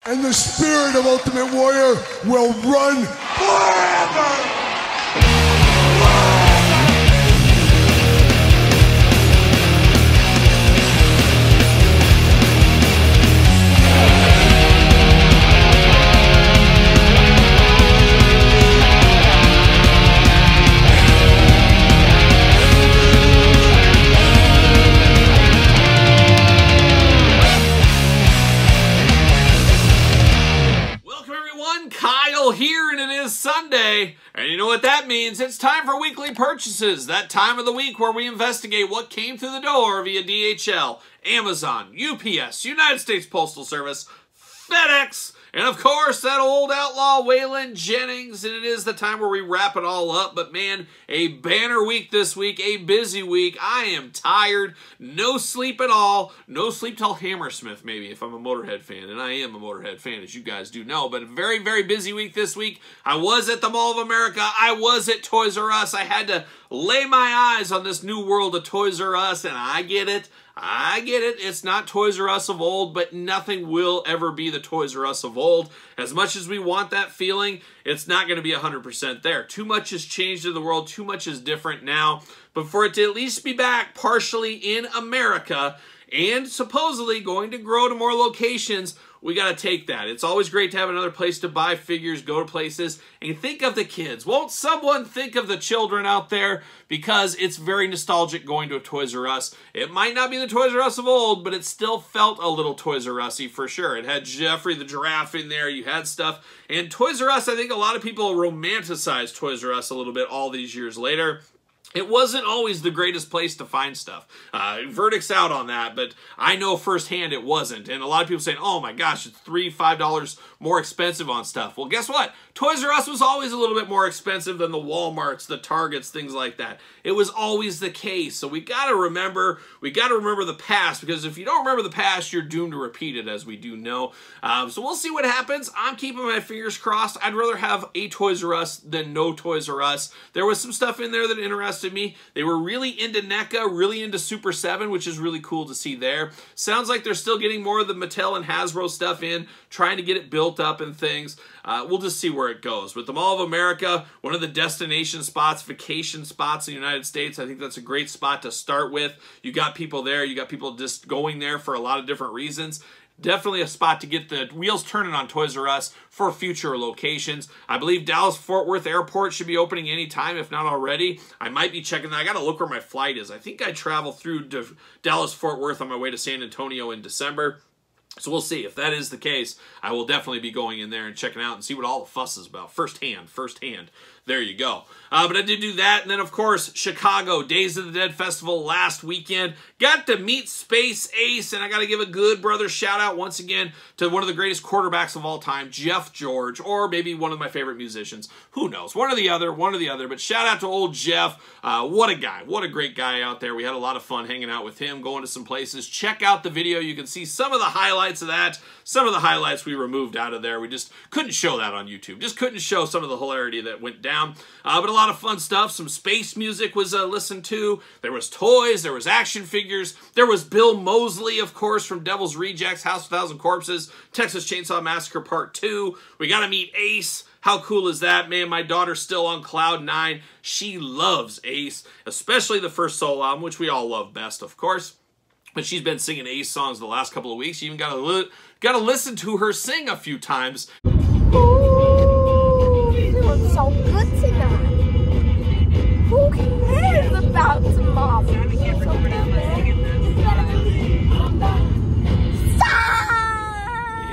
And the spirit of Ultimate Warrior will run forever! Here, and it is Sunday, and you know what that means. It's time for weekly purchases, that time of the week where we investigate what came through the door via DHL, Amazon, UPS, United States Postal Service, FedEx, and of course that old outlaw Waylon Jennings. And it is the time where we wrap it all up. But man, a banner week this week, a busy week. I am tired, no sleep at all. No sleep till Hammersmith, maybe, if I'm a Motorhead fan, and I am a Motorhead fan, as you guys do know. But a very, very busy week this week. I was at the Mall of America. I was at Toys R Us. I had to lay my eyes on this new world of Toys R Us, and I get it. I get it. It's not Toys R Us of old, but nothing will ever be the Toys R Us of old. As much as we want that feeling, it's not going to be 100% there. Too much has changed in the world. Too much is different now. But for it to at least be back partially in America and supposedly going to grow to more locations, we got to take that. It's always great to have another place to buy figures, go to places, and think of the kids. Won't someone think of the children out there? Because it's very nostalgic going to a Toys R Us. It might not be the Toys R Us of old, but it still felt a little Toys R Us-y for sure. It had Jeffrey the Giraffe in there. You had stuff. And Toys R Us, I think a lot of people romanticize Toys R Us a little bit all these years later. It wasn't always the greatest place to find stuff. Verdict's out on that, but I know firsthand it wasn't. And a lot of people saying, oh my gosh, it's $3, $5 more expensive on stuff. Well, guess what? Toys R Us was always a little bit more expensive than the Walmarts, the Targets, things like that. It was always the case. So we got to remember the past, because if you don't remember the past, you're doomed to repeat it, as we do know. So we'll see what happens. I'm keeping my fingers crossed. I'd rather have a Toys R Us than no Toys R Us. There was some stuff in there that interested me. They were really into NECA, really into Super 7, which is really cool to see there. Sounds like they're still getting more of the Mattel and Hasbro stuff in, trying to get it built up and things. We'll just see where it goes. With the Mall of America, one of the destination spots, vacation spots in the United States, I think that's a great spot to start with. You got people there. You got people just going there for a lot of different reasons. Definitely a spot to get the wheels turning on Toys R Us for future locations. I believe Dallas-Fort Worth Airport should be opening anytime, if not already. I might be checking that. I got to look where my flight is. I think I travel through Dallas-Fort Worth on my way to San Antonio in December. So we'll see. If that is the case, I will definitely be going in there and checking out and see what all the fuss is about. Firsthand. There you go. But I did do that. And then, of course, Chicago, Days of the Dead Festival last weekend. Got to meet Space Ace, and I got to give a good brother shout-out once again to one of the greatest quarterbacks of all time, Jeff George, or maybe one of my favorite musicians. Who knows? One or the other. But shout-out to old Jeff. What a guy. What a great guy out there. We had a lot of fun hanging out with him, going to some places. Check out the video. You can see some of the highlights of that. Some of the highlights we removed out of there. We just couldn't show that on YouTube. Just couldn't show some of the hilarity that went down. But a lot of fun stuff. Some space music was listened to. There was toys. There was action figures. There was Bill Moseley, of course, from Devil's Rejects, House of 1,000 Corpses, Texas Chainsaw Massacre Part 2. We got to meet Ace. How cool is that, man? My daughter's still on cloud 9. She loves Ace, especially the first solo album, which we all love best, of course. But she's been singing Ace songs the last couple of weeks. You even got to listen to her sing a few times. Ooh, feeling so good tonight. Who cares about tomorrow?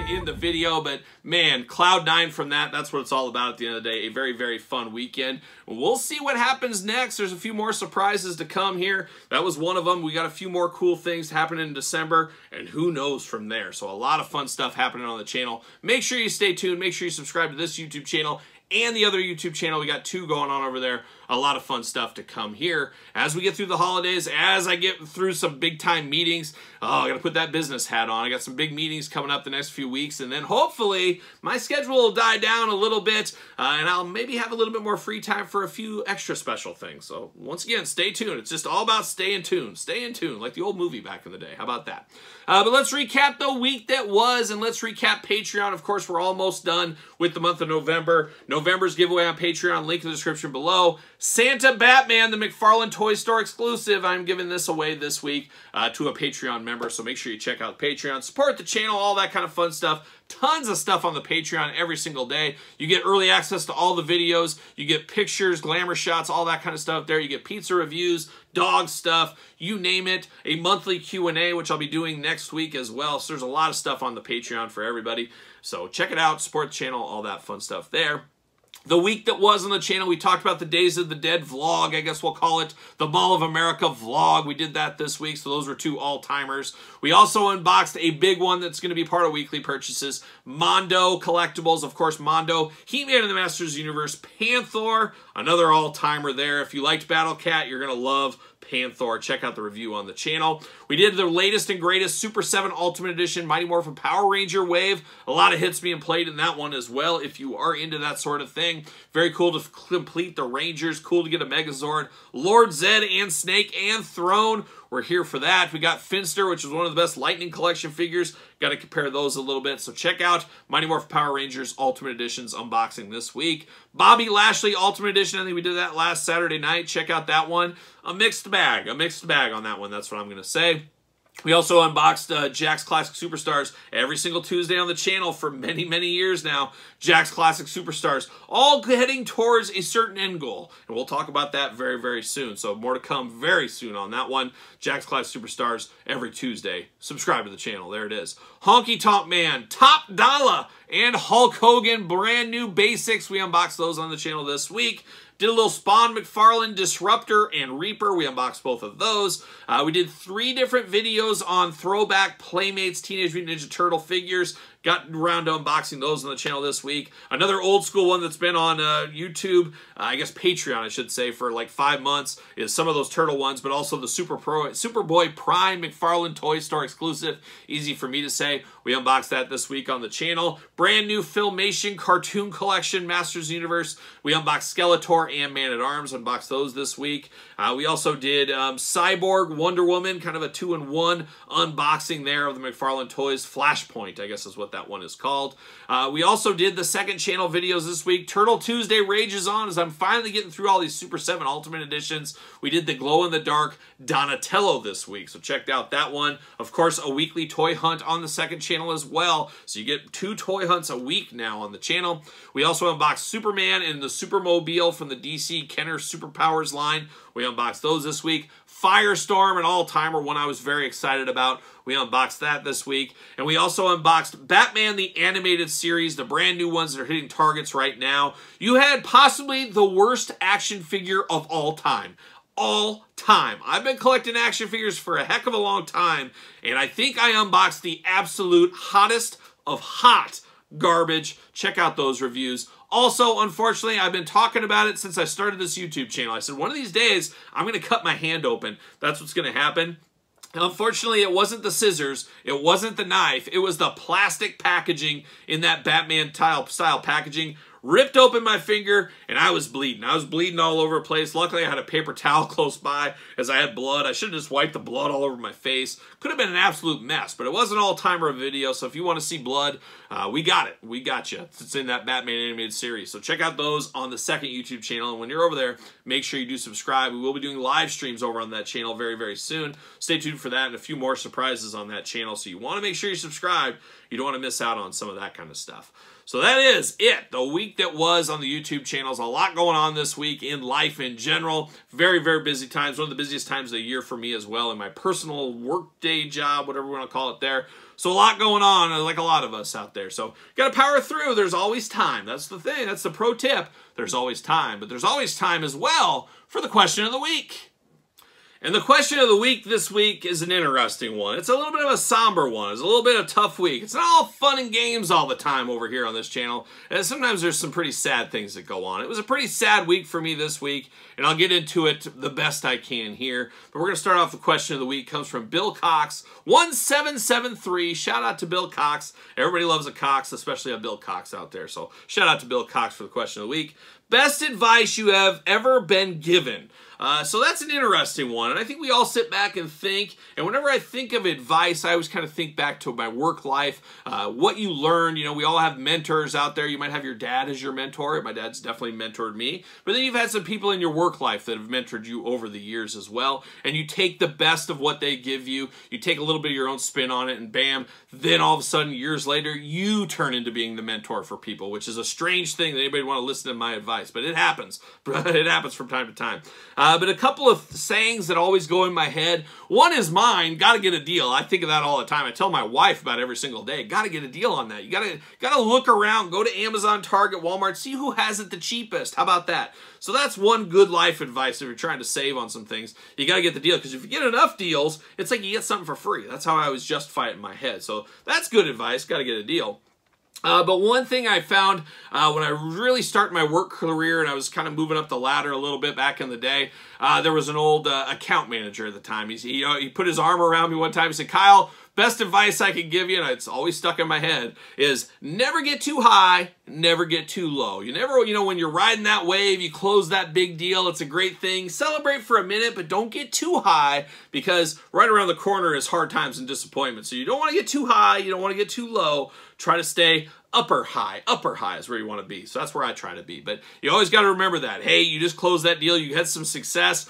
In the video, but man, Cloud 9 from that's what it's all about at the end of the day. A very, very fun weekend. We'll see what happens next. There's a few more surprises to come here. That was one of them. We got a few more cool things happening in December, and who knows from there. So a lot of fun stuff happening on the channel. Make sure you stay tuned. Make sure you subscribe to this YouTube channel and the other YouTube channel. We got 2 going on over there. a lot of fun stuff to come here as we get through the holidays, as I get through some big-time meetings. Oh, I got to put that business hat on. I got some big meetings coming up the next few weeks, and then hopefully my schedule will die down a little bit, and I'll maybe have a little bit more free time for a few extra special things. So once again, stay tuned. It's just all about staying tuned. Stay in tune, like the old movie back in the day. How about that? But let's recap the week that was, and let's recap Patreon. Of course, we're almost done with the month of November. November's giveaway on Patreon, link in the description below. Santa Batman, the McFarlane Toy Store exclusive. I'm giving this away this week to a Patreon member, so make sure you check out Patreon. Support the channel, all that kind of fun stuff. Tons of stuff on the Patreon every single day. You get early access to all the videos. You get pictures, glamour shots, all that kind of stuff there. You get pizza reviews, dog stuff, you name it. A monthly Q&A, which I'll be doing next week as well. So there's a lot of stuff on the Patreon for everybody. So check it out, support the channel, all that fun stuff there. The week that was on the channel, we talked about the Days of the Dead vlog. I guess we'll call it the Mall of America vlog. We did that this week, so those were two all-timers. We also unboxed a big one that's going to be part of weekly purchases. Mondo Collectibles, of course, Mondo, He-Man in the Masters Universe, Panther, another all-timer there. If you liked Battle Cat, you're going to love Panther. Check out the review on the channel. We did the latest and greatest Super 7 Ultimate Edition Mighty Morphin Power Ranger wave. A lot of hits being played in that one as well if you are into that sort of thing. Very cool to complete the Rangers. Cool to get a Megazord. Lord Zed and Snake and Throne. We're here for that. We got Finster, which is one of the best Lightning Collection figures. Got to compare those a little bit. So check out Mighty Morphin Power Rangers Ultimate Editions unboxing this week. Bobby Lashley Ultimate Edition. I think we did that last Saturday night. Check out that one. A mixed bag on that one. That's what I'm going to say. We also unboxed Jack's Classic Superstars every single Tuesday on the channel for many, many years now. Jack's Classic Superstars, all heading towards a certain end goal. And we'll talk about that very, very soon. So more to come very soon on that one. Jack's Classic Superstars every Tuesday. Subscribe to the channel. There it is. Honky Tonk Man, Top Dollar, and Hulk Hogan, brand new basics. We unboxed those on the channel this week. Did a little Spawn McFarlane, Disruptor, and Reaper. We unboxed both of those. We did 3 different videos on throwback Playmates Teenage Mutant Ninja Turtle figures. Got around to unboxing those on the channel this week. Another old school one that's been on YouTube, I guess Patreon, I should say, for like 5 months is some of those Turtle ones, but also the Superboy Prime McFarlane Toy Store exclusive. Easy for me to say. We unboxed that this week on the channel. Brand new Filmation Cartoon Collection, Masters Universe. We unboxed Skeletor and Man-at-Arms. Unboxed those this week. We also did Cyborg, Wonder Woman, kind of a 2-in-1 unboxing there of the McFarlane Toys. Flashpoint, I guess is what that one is called. We also did the second channel videos this week. Turtle Tuesday rages on as I'm finally getting through all these Super 7 Ultimate Editions. We did the glow-in-the-dark Donatello this week, so checked out that one. Of course, a weekly toy hunt on the second channel as well, so you get 2 toy hunts a week now on the channel. We also unboxed Superman and the Supermobile from the DC Kenner Superpowers line. We unboxed those this week. Firestorm, an all-timer, one I was very excited about. We unboxed that this week. And we also unboxed Batman the Animated Series, the brand new ones that are hitting targets right now. You had possibly the worst action figure of all time. All time. I've been collecting action figures for a heck of a long time, and I think I unboxed the absolute hottest of hot garbage. Check out those reviews. Also, unfortunately, I've been talking about it since I started this YouTube channel. I said, one of these days, I'm going to cut my hand open. That's what's going to happen. Unfortunately, it wasn't the scissors, it wasn't the knife, it was the plastic packaging in that Batman style packaging. Ripped open my finger, and I was bleeding. I was bleeding all over the place. Luckily, I had a paper towel close by as I had blood. I should have just wiped the blood all over my face. Could have been an absolute mess, but it was an all-timer video, so if you want to see blood, we got it. We got you. It's in that Batman animated series. So check out those on the second YouTube channel, and when you're over there, make sure you do subscribe. We will be doing live streams over on that channel very, very soon. Stay tuned for that and a few more surprises on that channel, so you want to make sure you subscribe. You don't want to miss out on some of that kind of stuff. So that is it. The week that was on the YouTube channels. A lot going on this week in life in general. Very, very busy times. One of the busiest times of the year for me as well in my personal workday job, whatever we want to call it there. So a lot going on, like a lot of us out there. So got to power through. There's always time. That's the thing. That's the pro tip. There's always time. But there's always time as well for the question of the week. And the question of the week this week is an interesting one. It's a little bit of a somber one. It's a little bit of a tough week. It's not all fun and games all the time over here on this channel. And sometimes there's some pretty sad things that go on. It was a pretty sad week for me this week, and I'll get into it the best I can here. But we're going to start off the question of the week. It comes from Bill Cox, 1773. Shout out to Bill Cox. Everybody loves a Cox, especially a Bill Cox out there. So shout out to Bill Cox for the question of the week. Best advice you have ever been given. So that's an interesting one, and I think we all sit back and think, and whenever I think of advice, I always kind of think back to my work life, what you learned. You know, we all have mentors out there. You might have your dad as your mentor. My dad's definitely mentored me, but then you've had some people in your work life that have mentored you over the years as well, and you take the best of what they give you, you take a little bit of your own spin on it, and bam, then all of a sudden, years later, you turn into being the mentor for people, which is a strange thing that anybody want to listen to my advice, but it happens. It happens from time to time. But a couple of sayings that always go in my head. One is mine, gotta get a deal. I think of that all the time. I tell my wife about it every single day. Gotta get a deal on that. You gotta look around, go to Amazon, Target, Walmart, see who has it the cheapest. How about that? So that's one good life advice if you're trying to save on some things. You gotta get the deal, because if you get enough deals, it's like you get something for free. That's how I always justify it in my head. So that's good advice, gotta get a deal. But one thing I found when I really started my work career and I was kind of moving up the ladder a little bit back in the day, there was an old account manager at the time. He put his arm around me one time. He said, "Kyle, best advice I can give you," and it's always stuck in my head, is never get too high, never get too low. You never, when you're riding that wave, you close that big deal, it's a great thing. Celebrate for a minute, but don't get too high, because right around the corner is hard times and disappointment. So you don't want to get too high, you don't want to get too low. Try to stay upper high. Upper high is where you want to be. So that's where I try to be. But you always got to remember that. Hey, you just closed that deal, you had some success.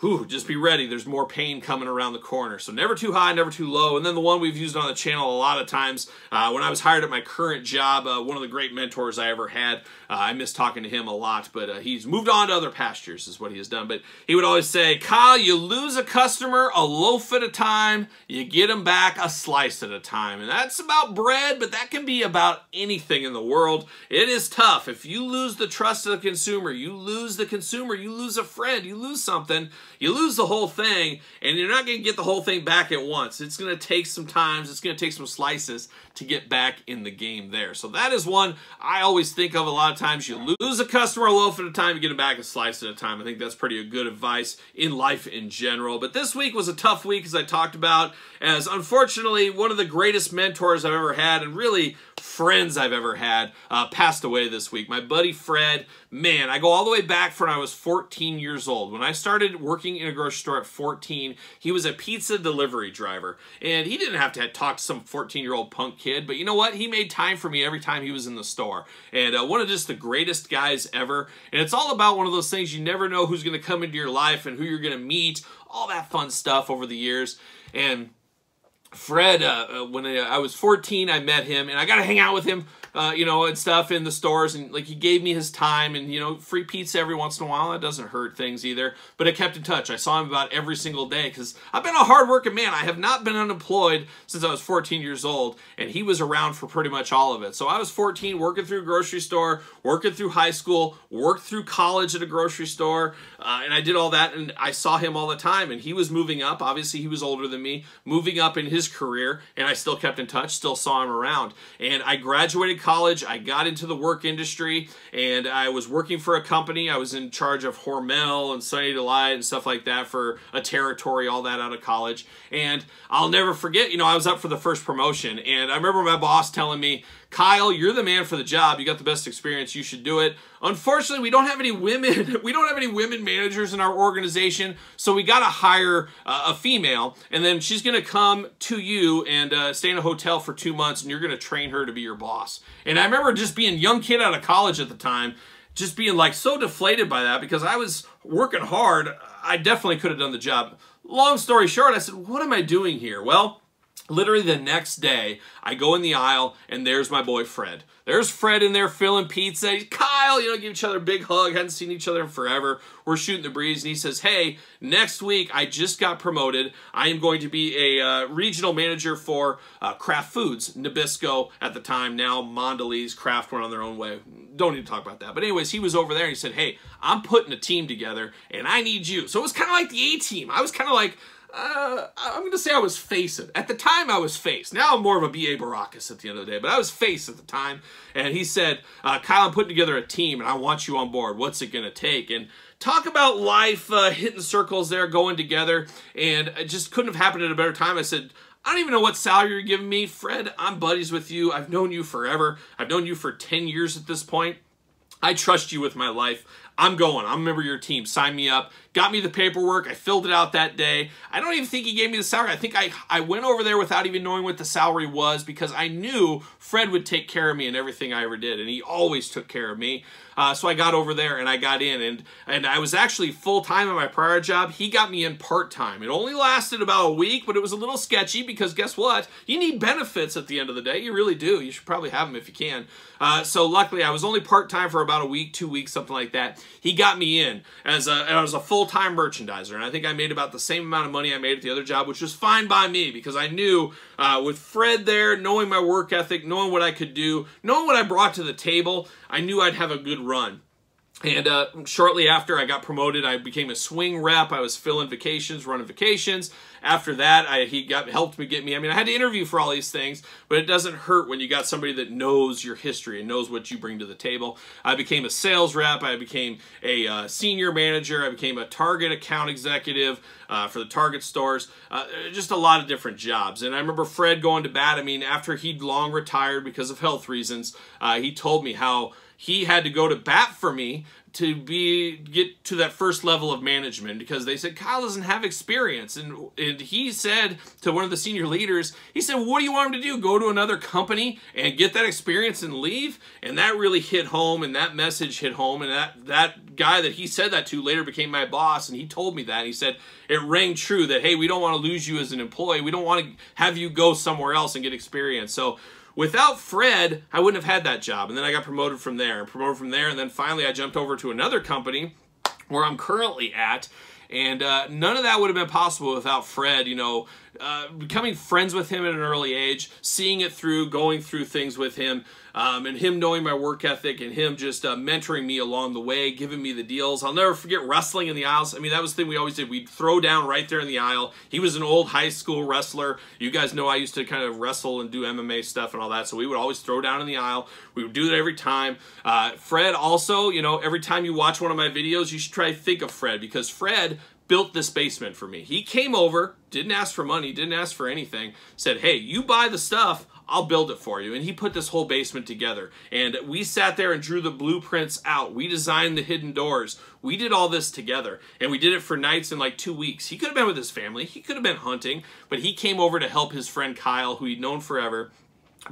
Whew, just be ready. There's more pain coming around the corner. So never too high, never too low. And then the one we've used on the channel a lot of times, when I was hired at my current job, one of the great mentors I ever had, I miss talking to him a lot, but he's moved on to other pastures is what he has done. But he would always say, "Kyle, you lose a customer a loaf at a time, you get them back a slice at a time." And that's about bread, but that can be about anything in the world. It is tough. If you lose the trust of the consumer, you lose a friend, you lose something, you lose the whole thing, and you're not going to get the whole thing back at once. It's going to take some time. It's going to take some slices to get back in the game there. So that is one I always think of a lot of times. You lose a customer a loaf at a time, you get them back a slice at a time. I think that's pretty good advice in life in general. But this week was a tough week, as I talked about, as unfortunately one of the greatest mentors I've ever had, and really friends I've ever had, passed away this week. My buddy Fred, man, I go all the way back from when I was 14 years old. When I started working in a grocery store at 14, he was a pizza delivery driver. And he didn't have to talk to some 14-year-old punk kid, but you know what? He made time for me every time he was in the store. And one of just the greatest guys ever. And it's all about one of those things, you never know who's going to come into your life and who you're going to meet, all that fun stuff over the years. And Fred, when I was 14, I met him, and I got to hang out with him, and stuff in the stores, and like he gave me his time, and free pizza every once in a while. That doesn't hurt things either, but I kept in touch. I saw him about every single day, because I've been a hard-working man. I have not been unemployed since I was 14 years old, and he was around for pretty much all of it. So I was 14, working through a grocery store, working through high school, worked through college at a grocery store, and I did all that, and I saw him all the time, and he was moving up. Obviously, he was older than me, moving up in his career, and I still kept in touch, still saw him around. And I graduated college, I got into the work industry, and I was working for a company. I was in charge of Hormel and Sunny Delight and stuff like that for a territory, all that out of college. And I'll never forget, I was up for the first promotion, and I remember my boss telling me, "Kyle, you're the man for the job. You got the best experience. You should do it." Unfortunately, we don't have any women. We don't have any women managers in our organization, so we got to hire a female, and then she's going to come to you and stay in a hotel for 2 months, and you're going to train her to be your boss. And I remember just being a young kid out of college at the time, just being like so deflated by that, because I was working hard. I definitely could have done the job. Long story short, I said, "What am I doing here?" Well, literally the next day, I go in the aisle, and there's my boy Fred. There's Fred in there filling pizza. He's, "Kyle, Kyle, you know, give each other a big hug. Hadn't seen each other in forever. We're shooting the breeze, and he says, hey, next week I just got promoted. I am going to be a regional manager for Kraft Foods, Nabisco at the time, now Mondelez. Kraft went on their own way. Don't need to talk about that. But anyways, he was over there, and he said, hey, I'm putting a team together, and I need you. So it was kind of like the A-team. I was kind of like, I'm going to say I was face it. At the time, I was face. Now I'm more of a B.A. Baracus at the end of the day, but I was face at the time. And he said, Kyle, I'm putting together a team, and I want you on board. What's it going to take? And talk about life hitting circles there, going together, and it just couldn't have happened at a better time. I said, I don't even know what salary you're giving me. Fred, I'm buddies with you. I've known you forever. I've known you for 10 years at this point. I trust you with my life. I'm going. I'm a member of your team. Sign me up. Got me the paperwork. I filled it out that day. I don't even think he gave me the salary. I think I went over there without even knowing what the salary was because I knew Fred would take care of me in everything I ever did, and he always took care of me. So I got over there, and I got in, and I was actually full-time at my prior job. He got me in part-time. It only lasted about a week, but it was a little sketchy because guess what? You need benefits at the end of the day. You really do. You should probably have them if you can. So luckily, I was only part-time for about a week, 2 weeks, something like that. He got me in as a full-time merchandiser, and I think I made about the same amount of money I made at the other job, which was fine by me because I knew with Fred there, knowing my work ethic, knowing what I could do, knowing what I brought to the table, I knew I'd have a good run. And shortly after I got promoted, I became a swing rep. I was filling vacations, running vacations. After that, he helped me get me. I mean, I had to interview for all these things, but it doesn't hurt when you got somebody that knows your history and knows what you bring to the table. I became a sales rep. I became a senior manager. I became a Target account executive for the Target stores. Just a lot of different jobs. And I remember Fred going to bat. I mean, after he'd long retired because of health reasons, he told me how he had to go to bat for me to get to that first level of management because they said Kyle doesn't have experience, and he said to one of the senior leaders, he said, what do you want him to do, go to another company and get that experience and leave? And that really hit home, and that message hit home, and that guy that he said that to later became my boss, and he told me that, and he said it rang true that, hey, we don't want to lose you as an employee, we don't want to have you go somewhere else and get experience. So without Fred, I wouldn't have had that job. And then I got promoted from there, and then finally I jumped over to another company where I'm currently at. And none of that would have been possible without Fred, you know, becoming friends with him at an early age, seeing it through, going through things with him, and him knowing my work ethic and him just mentoring me along the way, giving me the deals. I'll never forget wrestling in the aisles. I mean, that was the thing we always did. We'd throw down right there in the aisle. He was an old high school wrestler. You guys know I used to kind of wrestle and do MMA stuff and all that, so we would always throw down in the aisle. We would do that every time. Fred also, you know, every time you watch one of my videos, you should try to think of Fred because Fred built this basement for me. He came over, didn't ask for money, didn't ask for anything, said, hey, you buy the stuff, I'll build it for you. And he put this whole basement together. And we sat there and drew the blueprints out. We designed the hidden doors. We did all this together. And we did it for nights in like 2 weeks. He could have been with his family. He could have been hunting. But he came over to help his friend Kyle, who he'd known forever,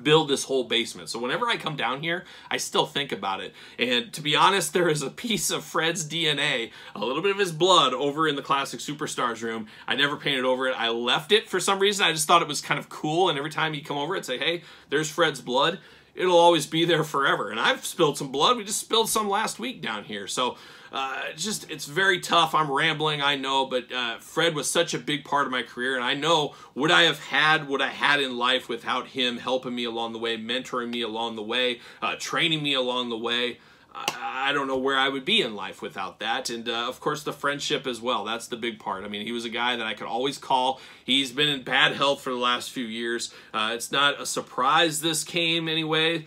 build this whole basement. So whenever I come down here, I still think about it. And to be honest, there is a piece of Fred's DNA, a little bit of his blood over in the Classic Superstars room. I never painted over it. I left it for some reason. I just thought it was kind of cool. And every time you come over, I'd say, hey, there's Fred's blood. It'll always be there forever. And I've spilled some blood. We just spilled some last week down here. So it's very tough. I'm rambling, I know, but Fred was such a big part of my career, and I know would I have had what I had in life without him helping me along the way, mentoring me along the way, training me along the way. I don't know where I would be in life without that. And, of course, the friendship as well. That's the big part. I mean, he was a guy that I could always call. He's been in bad health for the last few years. It's not a surprise this came anyway.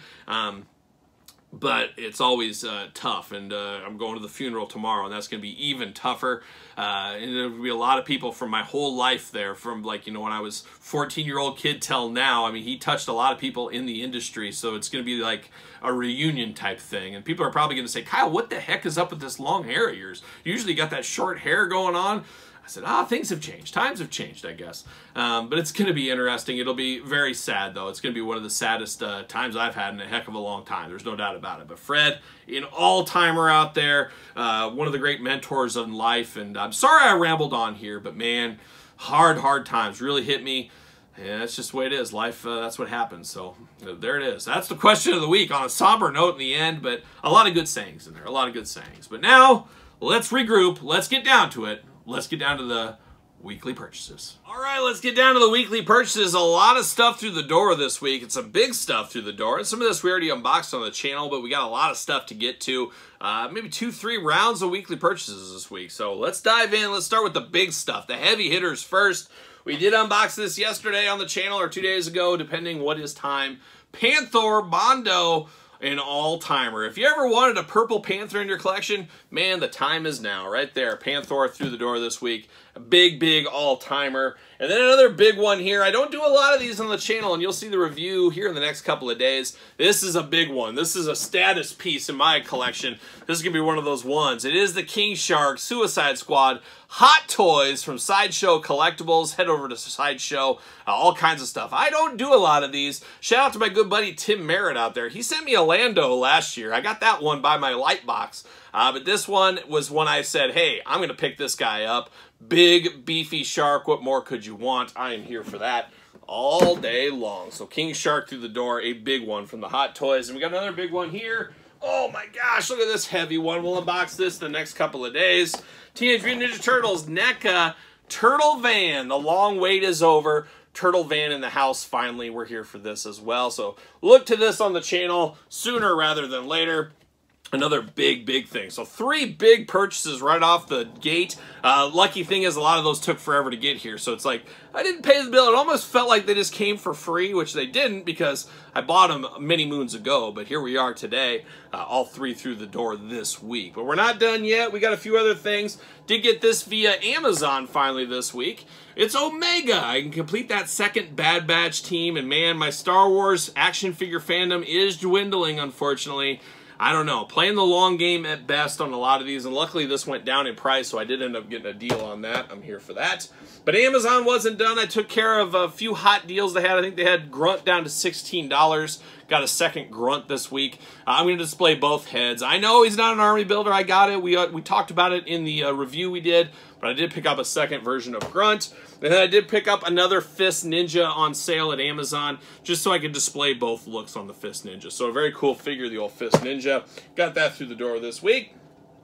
But it's always tough, and I'm going to the funeral tomorrow, and that's going to be even tougher. And there will be a lot of people from my whole life there, from like, you know, when I was 14-year-old kid till now. I mean, he touched a lot of people in the industry, so it's going to be like a reunion type thing. And people are probably going to say, Kyle, what the heck is up with this long hair of yours? You usually got that short hair going on. I said, things have changed. Times have changed, I guess. But it's going to be interesting. It'll be very sad, though. It's going to be one of the saddest times I've had in a heck of a long time. There's no doubt about it. But Fred, an all-timer out there, one of the great mentors in life. And I'm sorry I rambled on here, but man, hard times really hit me. Yeah, that's just the way it is. Life, that's what happens. So there it is. That's the question of the week on a somber note in the end, but a lot of good sayings in there. A lot of good sayings. But now, let's regroup. Let's get down to it. Let's get down to the weekly purchases. All right, let's get down to the weekly purchases. A lot of stuff through the door this week. It's some big stuff through the door. And some of this we already unboxed on the channel, but we got a lot of stuff to get to. Maybe 2-3 rounds of weekly purchases this week. So let's dive in. Let's start with the big stuff, the heavy hitters first. We did unbox this yesterday on the channel or 2 days ago, depending what is time. Panther Bondo, an all-timer. If you ever wanted a purple Panther in your collection, man, the time is now. Right there, Panther through the door this week. A big, big all-timer. And then another big one here. I don't do a lot of these on the channel, and you'll see the review here in the next couple of days. This is a big one. This is a status piece in my collection. This is going to be one of those ones. It is the King Shark Suicide Squad Hot Toys from Sideshow Collectibles. Head over to Sideshow. All kinds of stuff. I don't do a lot of these. Shout out to my good buddy Tim Merritt out there. He sent me a Lando last year. I got that one by my light box. But this one was one I said, hey, I'm going to pick this guy up. Big, beefy shark. What more could you want? I am here for that all day long. So King Shark through the door, a big one from the Hot Toys. And we got another big one here. Oh my gosh, look at this heavy one. We'll unbox this the next couple of days. Teenage Mutant Ninja Turtles NECA Turtle Van. The long wait is over. Turtle Van in the house, finally. We're here for this as well. So look to this on the channel sooner rather than later. Another big, big thing. So 3 big purchases right off the gate. Lucky thing is a lot of those took forever to get here. So it's like, I didn't pay the bill. It almost felt like they just came for free, which they didn't because I bought them many moons ago. But here we are today, all 3 through the door this week. But we're not done yet. We got a few other things. Did get this via Amazon finally this week. It's Omega. I can complete that second Bad Batch team. And man, my Star Wars action figure fandom is dwindling, unfortunately. I don't know, playing the long game at best on a lot of these, and luckily this went down in price, so I did end up getting a deal on that. I'm here for that. But Amazon wasn't done. I took care of a few hot deals they had. I think they had Grunt down to $16. Got a second Grunt this week. I'm going to display both heads. I know he's not an army builder. I got it. We talked about it in the review we did, but I did pick up a second version of Grunt. And then I did pick up another Fist Ninja on sale at Amazon, just so I could display both looks on the Fist Ninja. So a very cool figure, the old Fist Ninja. Got that through the door this week.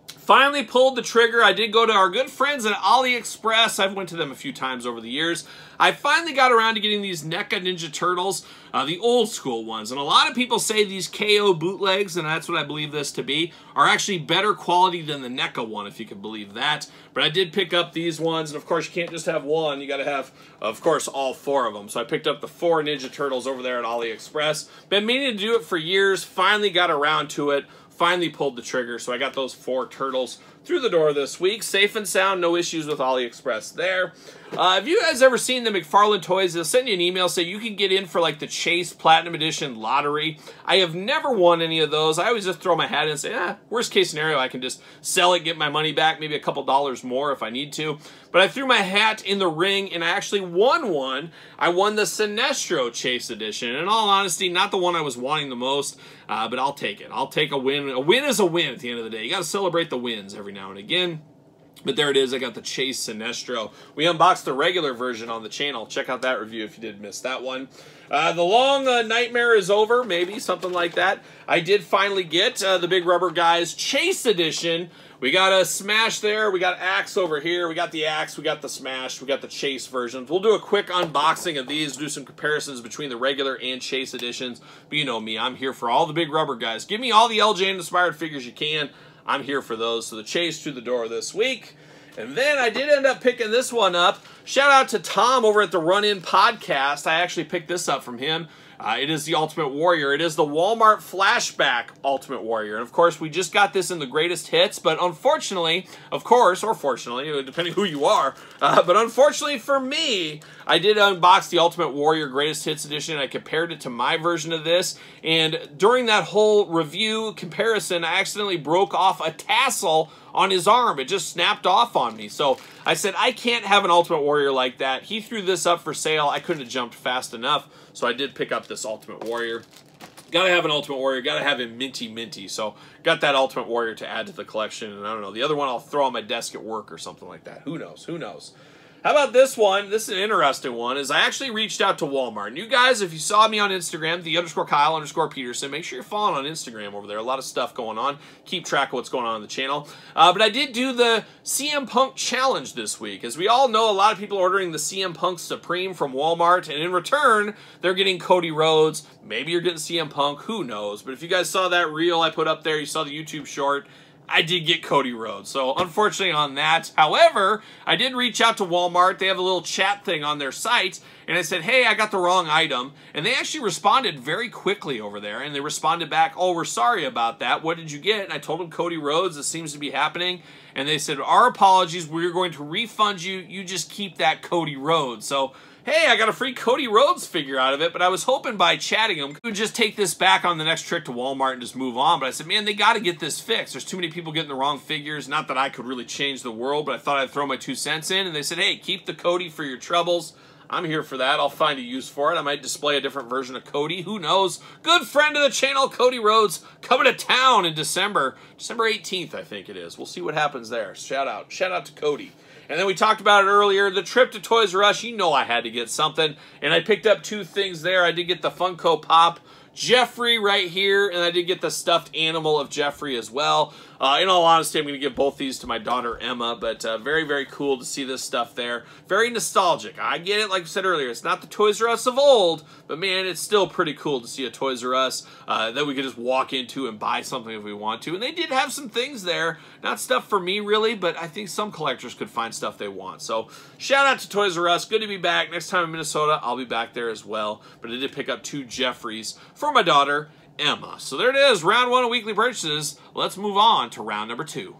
Finally pulled the trigger. I did go to our good friends at AliExpress. I've went to them a few times over the years. I finally got around to getting these NECA Ninja Turtles, the old school ones. And a lot of people say these KO bootlegs, and that's what I believe this to be, are actually better quality than the NECA one, if you can believe that. But I did pick up these ones, and of course you can't just have one. You got to have, of course, all 4 of them. So I picked up the 4 Ninja Turtles over there at AliExpress. Been meaning to do it for years. Finally got around to it. Finally pulled the trigger, so I got those 4 turtles through the door this week. Safe and sound, no issues with AliExpress there. Have you guys ever seen the McFarlane Toys? They'll send you an email say you can get in for like the Chase Platinum Edition lottery. I have never won any of those. I always just throw my hat in and say, worst case scenario, I can just sell it, get my money back, maybe a couple dollars more if I need to. But I threw my hat in the ring and I actually won one. I won the Sinestro Chase Edition. In all honesty, not the one I was wanting the most, but I'll take it. I'll take a win. A win is a win at the end of the day. You got to celebrate the wins every now and again. But there it is. I got the Chase Sinestro. We unboxed the regular version on the channel. Check out that review if you did miss that one. The long nightmare is over, maybe, something like that. I did finally get the Big Rubber Guys Chase Edition. We got a Smash there. We got Axe over here. We got the Axe. We got the Smash. We got the Chase versions. We'll do a quick unboxing of these, do some comparisons between the regular and Chase editions. But you know me. I'm here for all the Big Rubber Guys. Give me all the LJN-inspired figures you can. I'm here for those. So the Chase through the door this week. And then I did end up picking this one up. Shout out to Tom over at the Run-In Podcast. I actually picked this up from him. It is the Ultimate Warrior. It is the Walmart Flashback Ultimate Warrior. And of course, we just got this in the greatest hits, but unfortunately, of course, or fortunately, depending who you are, but unfortunately for me, I did unbox the Ultimate Warrior Greatest Hits Edition. I compared it to my version of this, and during that whole review comparison, I accidentally broke off a tassel on his arm. It just snapped off on me. So I said, I can't have an Ultimate Warrior like that. He threw this up for sale. I couldn't have jumped fast enough. So I did pick up this Ultimate Warrior. Gotta have an Ultimate Warrior. Gotta have him minty. So got that Ultimate Warrior to add to the collection. And I don't know, the other one I'll throw on my desk at work or something like that. Who knows? Who knows? How about this one? This is an interesting one, is I actually reached out to Walmart. And you guys, if you saw me on Instagram, _Kyle_Peterson, make sure you're following on Instagram over there. A lot of stuff going on. Keep track of what's going on the channel. But I did do the CM Punk Challenge this week. As we all know, a lot of people are ordering the CM Punk Supreme from Walmart, and in return, they're getting Cody Rhodes. Maybe you're getting CM Punk, who knows? But if you guys saw that reel I put up there, you saw the YouTube short, I did get Cody Rhodes. So unfortunately on that. However, I did reach out to Walmart. They have a little chat thing on their site. And I said, hey, I got the wrong item. And they actually responded very quickly over there. And they responded back, oh, we're sorry about that. What did you get? And I told them Cody Rhodes. This seems to be happening. And they said, our apologies. We're going to refund you. You just keep that Cody Rhodes. So hey, I got a free Cody Rhodes figure out of it, but I was hoping by chatting him, we would just take this back on the next trip to Walmart and just move on. But I said, man, they got to get this fixed. There's too many people getting the wrong figures. Not that I could really change the world, but I thought I'd throw my 2 cents in. And they said, hey, keep the Cody for your troubles. I'm here for that. I'll find a use for it. I might display a different version of Cody. Who knows? Good friend of the channel, Cody Rhodes, coming to town in December 18th, I think it is. We'll see what happens there. Shout out to Cody. And then we talked about it earlier, the trip to Toys R Us. You know I had to get something, and I picked up 2 things there. I did get the Funko Pop Jeffrey right here, and I did get the stuffed animal of Jeffrey as well. In all honesty, I'm going to give both these to my daughter, Emma, but very, very cool to see this stuff there. Very nostalgic. I get it, like I said earlier, it's not the Toys R Us of old, but man, it's still pretty cool to see a Toys R Us that we could just walk into and buy something if we want to. And they did have some things there, not stuff for me really, but I think some collectors could find stuff they want. So shout out to Toys R Us. Good to be back. Next time in Minnesota, I'll be back there as well. But I did pick up 2 Jeffreys for my daughter, Emma. So there it is, round 1 of weekly purchases. Let's move on to round number 2.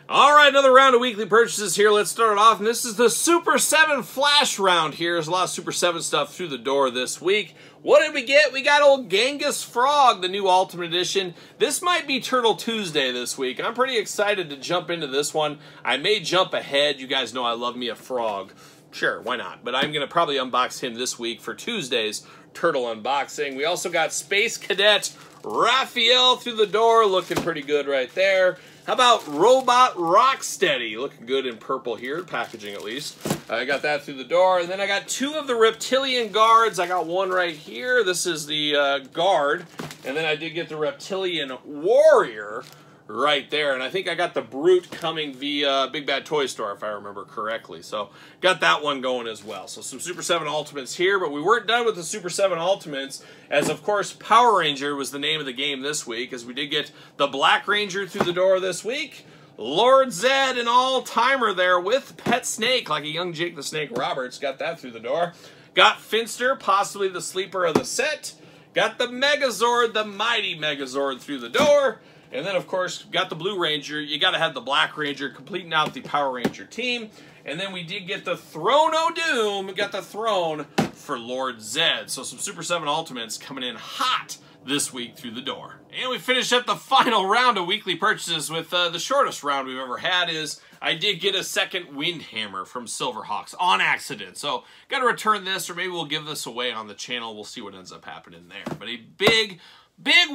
All right, another round of weekly purchases here. Let's start it off, and this is the Super 7 Flash round here. There's a lot of Super 7 stuff through the door this week. What did we get? We got old Genghis Frog, the new Ultimate Edition. This might be Turtle Tuesday this week, and I'm pretty excited to jump into this one. I may jump ahead. You guys know I love me a frog. Sure, why not? But I'm going to probably unbox him this week for Tuesday's Turtle Unboxing. We also got Space Cadet Raphael through the door, looking pretty good right there. How about Robot Rocksteady? Looking good in purple here, packaging at least. I got that through the door. And then I got 2 of the Reptilian Guards. I got one right here. This is the Guard. And then I did get the Reptilian Warrior right there. And I think I got the Brute coming via Big Bad Toy Store, if I remember correctly. So got that one going as well. So some Super 7 Ultimates here, but we weren't done with the Super 7 Ultimates, as of course Power Ranger was the name of the game this week, as we did get the Black Ranger through the door this week. Lord Zed, an all-timer there with Pet Snake, like a young Jake the Snake Roberts, got that through the door. Got Finster, possibly the sleeper of the set. Got the Megazord, the mighty Megazord through the door. And then, of course, got the Blue Ranger. You got to have the Black Ranger completing out the Power Ranger team. And then we did get the Throne o' Doom. We got the throne for Lord Zed. So some Super 7 Ultimates coming in hot this week through the door. And we finished up the final round of weekly purchases with the shortest round we've ever had. Is I did get a second Windhammer from Silverhawks on accident. So got to return this, or maybe we'll give this away on the channel. We'll see what ends up happening there. But a big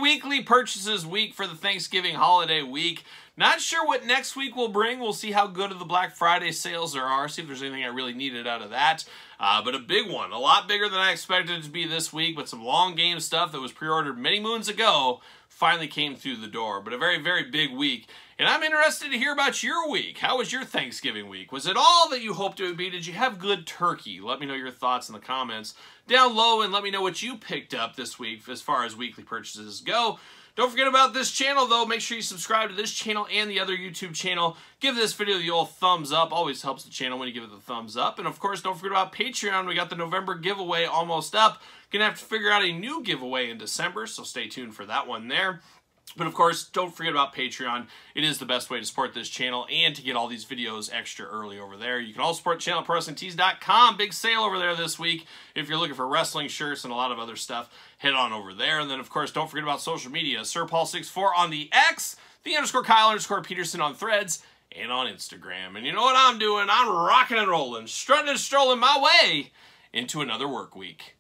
weekly purchases week for the Thanksgiving holiday week. Not sure what next week will bring. We'll see how good of the Black Friday sales there are. See if there's anything I really needed out of that. But a big one. A lot bigger than I expected it to be this week. But some long game stuff that was pre-ordered many moons ago finally came through the door. But a very, very big week. And I'm interested to hear about your week. How was your Thanksgiving week? Was it all that you hoped it would be? Did you have good turkey? Let me know your thoughts in the comments down low, and let me know what you picked up this week as far as weekly purchases go. Don't forget about this channel, though. Make sure you subscribe to this channel and the other YouTube channel. Give this video the old thumbs up. Always helps the channel when you give it the thumbs up. And, of course, don't forget about Patreon. We got the November giveaway almost up. Gonna have to figure out a new giveaway in December, so stay tuned for that one there. But, of course, don't forget about Patreon. It is the best way to support this channel and to get all these videos extra early over there. You can also support the channel at ProWrestlingTees.com. Big sale over there this week. If you're looking for wrestling shirts and a lot of other stuff, head on over there. And then, of course, don't forget about social media. SirPaul64 on the X, the _Kyle_Peterson on Threads, and on Instagram. And you know what I'm doing? I'm rocking and rolling, strutting and strolling my way into another work week.